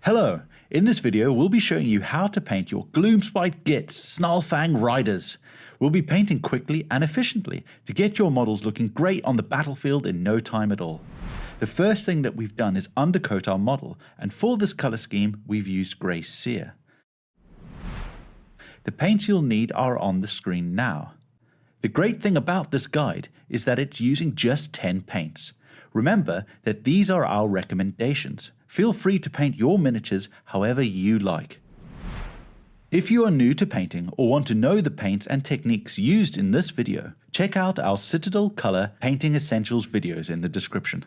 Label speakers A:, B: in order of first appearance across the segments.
A: Hello, in this video we'll be showing you how to paint your Gloomspite Gits Snarlfang Riders. We'll be painting quickly and efficiently to get your models looking great on the battlefield in no time at all. The first thing that we've done is undercoat our model, and for this colour scheme we've used Grey Sear. The paints you'll need are on the screen now. The great thing about this guide is that it's using just 10 paints. Remember that these are our recommendations. Feel free to paint your miniatures however you like. If you are new to painting or want to know the paints and techniques used in this video, check out our Citadel Color Painting Essentials videos in the description.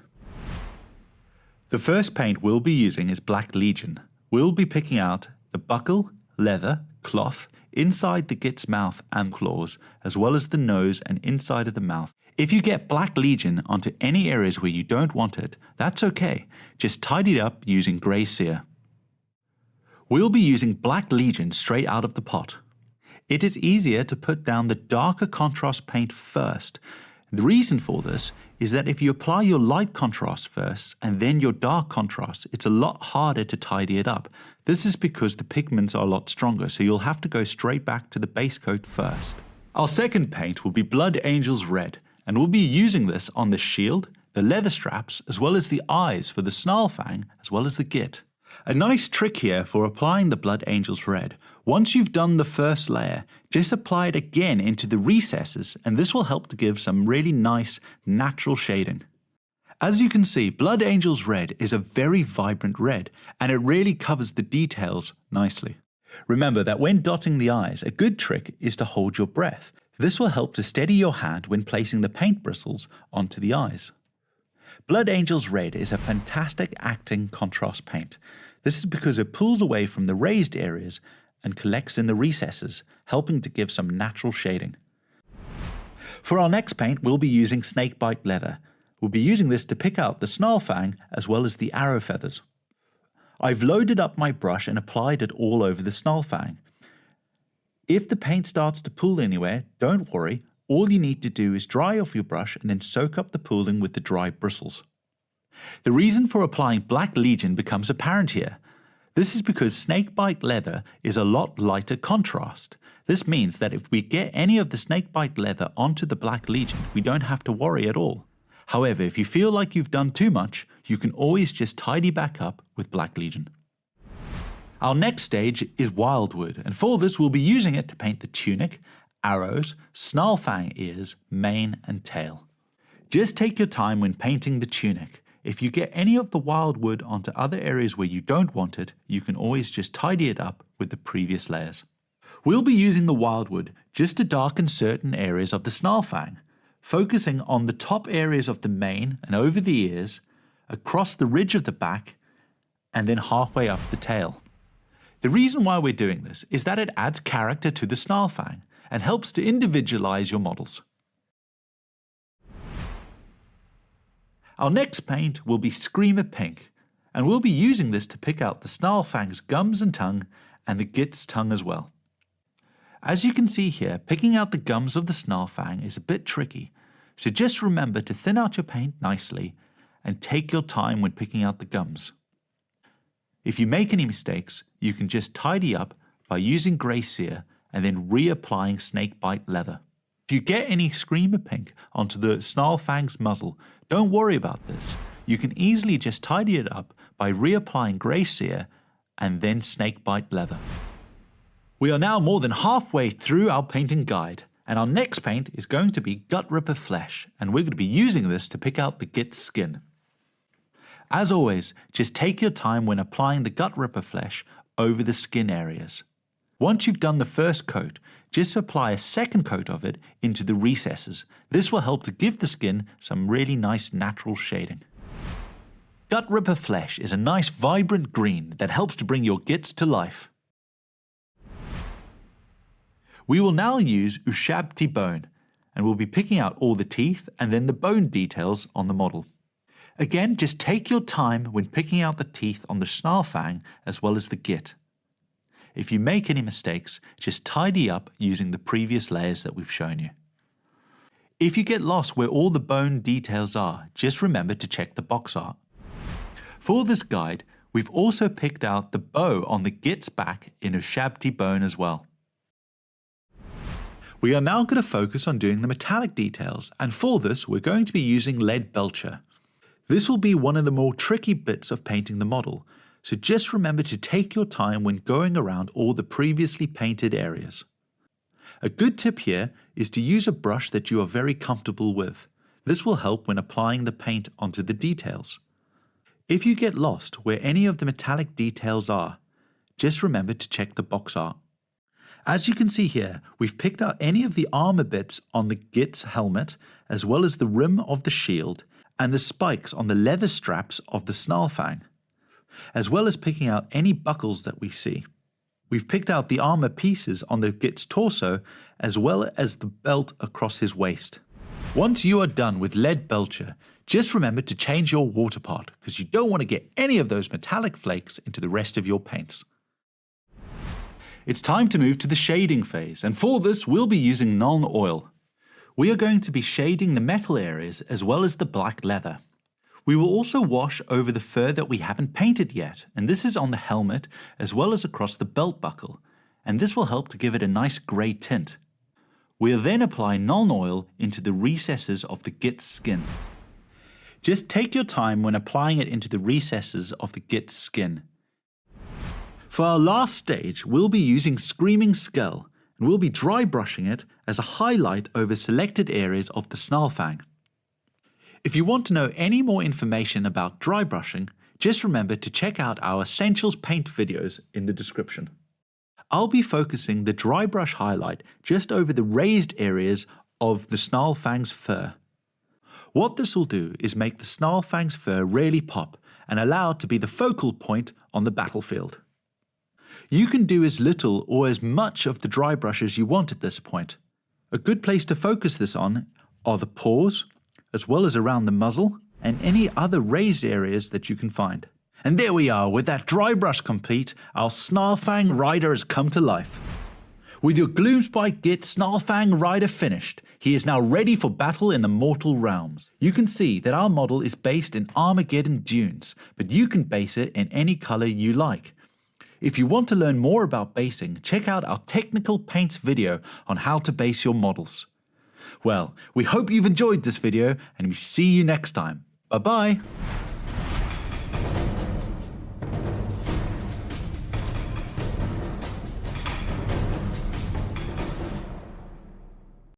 A: The first paint we'll be using is Black Legion. We'll be picking out the buckle, leather, cloth, inside the Git's mouth and claws, as well as the nose and inside of the mouth. If you get Black Legion onto any areas where you don't want it, that's okay. Just tidy it up using Grey Sear. We'll be using Black Legion straight out of the pot. It is easier to put down the darker contrast paint first. The reason for this is that if you apply your light contrast first and then your dark contrast, it's a lot harder to tidy it up. This is because the pigments are a lot stronger, so you'll have to go straight back to the base coat first. Our second paint will be Blood Angel's Red, and we'll be using this on the shield, the leather straps, as well as the eyes for the Snarlfang, as well as the Git. A nice trick here for applying the Blood Angel's Red. Once you've done the first layer, just apply it again into the recesses, and this will help to give some really nice natural shading. As you can see, Blood Angel's Red is a very vibrant red, and it really covers the details nicely. Remember that when dotting the eyes, a good trick is to hold your breath. This will help to steady your hand when placing the paint bristles onto the eyes. Blood Angel's Red is a fantastic acting contrast paint. This is because it pulls away from the raised areas and collects in the recesses, helping to give some natural shading. For our next paint, we'll be using Snakebite Leather. We'll be using this to pick out the Snarlfang as well as the arrow feathers. I've loaded up my brush and applied it all over the Snarlfang. If the paint starts to pool anywhere, don't worry. All you need to do is dry off your brush and then soak up the pooling with the dry bristles. The reason for applying Black Legion becomes apparent here. This is because Snakebite Leather is a lot lighter contrast. This means that if we get any of the Snakebite Leather onto the Black Legion, we don't have to worry at all. However, if you feel like you've done too much, you can always just tidy back up with Black Legion. Our next stage is Wildwood, and for this we'll be using it to paint the tunic, arrows, Snarlfang ears, mane and tail. Just take your time when painting the tunic. If you get any of the Wildwood onto other areas where you don't want it, you can always just tidy it up with the previous layers. We'll be using the Wildwood just to darken certain areas of the Snarlfang, focusing on the top areas of the mane and over the ears, across the ridge of the back, and then halfway up the tail. The reason why we're doing this is that it adds character to the Snarlfang and helps to individualize your models. Our next paint will be Screamer Pink, and we'll be using this to pick out the Snarlfang's gums and tongue and the Git's tongue as well. As you can see here, picking out the gums of the Snarlfang is a bit tricky, so just remember to thin out your paint nicely and take your time when picking out the gums. If you make any mistakes, you can just tidy up by using Grey Sear and then reapplying Snakebite Leather. If you get any Screamer Pink onto the Snarlfang's muzzle, don't worry about this. You can easily just tidy it up by reapplying Grey Sear and then Snakebite Leather. We are now more than halfway through our painting guide, and our next paint is going to be Gut Ripper Flesh, and we're going to be using this to pick out the Git's skin. As always, just take your time when applying the Gut Ripper Flesh over the skin areas. Once you've done the first coat, just apply a second coat of it into the recesses. This will help to give the skin some really nice natural shading. Gut Ripper Flesh is a nice vibrant green that helps to bring your Gits to life. We will now use Ushabti Bone, and we'll be picking out all the teeth and then the bone details on the model. Again, just take your time when picking out the teeth on the Snarlfang as well as the Git. If you make any mistakes, just tidy up using the previous layers that we've shown you. If you get lost where all the bone details are, just remember to check the box art. For this guide, We've also picked out the bow on the Git's back in Ushabti bone as well. We are now going to focus on doing the metallic details, and for this we're going to be using lead belcher. This will be one of the more tricky bits of painting the model, so just remember to take your time when going around all the previously painted areas. A good tip here is to use a brush that you are very comfortable with. This will help when applying the paint onto the details. If you get lost where any of the metallic details are, just remember to check the box art. As you can see here, we've picked out any of the armor bits on the Git's helmet, as well as the rim of the shield, and the spikes on the leather straps of the Snarlfang, as well as picking out any buckles that we see. We've picked out the armor pieces on the Git's torso, as well as the belt across his waist. Once you are done with lead belcher, just remember to change your water pot, because you don't want to get any of those metallic flakes into the rest of your paints. It's time to move to the shading phase, and for this we'll be using Nuln Oil. We are going to be shading the metal areas as well as the black leather. We will also wash over the fur that we haven't painted yet, and this is on the helmet as well as across the belt buckle, and this will help to give it a nice grey tint. We'll then apply Nuln Oil into the recesses of the Git's skin. Just take your time when applying it into the recesses of the Git's skin. For our last stage, we'll be using Screaming Skull, and we'll be dry brushing it as a highlight over selected areas of the Snarlfang. If you want to know any more information about dry brushing, just remember to check out our Essentials Paint videos in the description. I'll be focusing the dry brush highlight just over the raised areas of the Snarlfang's fur. What this will do is make the Snarlfang's fur really pop and allow it to be the focal point on the battlefield. You can do as little or as much of the dry brush as you want at this point. A good place to focus this on are the paws, as well as around the muzzle, and any other raised areas that you can find. And there we are, with that dry brush complete, our Snarlfang rider has come to life. With your Gloomspike Git Snarlfang rider finished, he is now ready for battle in the mortal realms. You can see that our model is based in Armageddon dunes, but you can base it in any color you like. If you want to learn more about basing, check out our technical paints video on how to base your models. Well, we hope you've enjoyed this video, and we see you next time. Bye bye!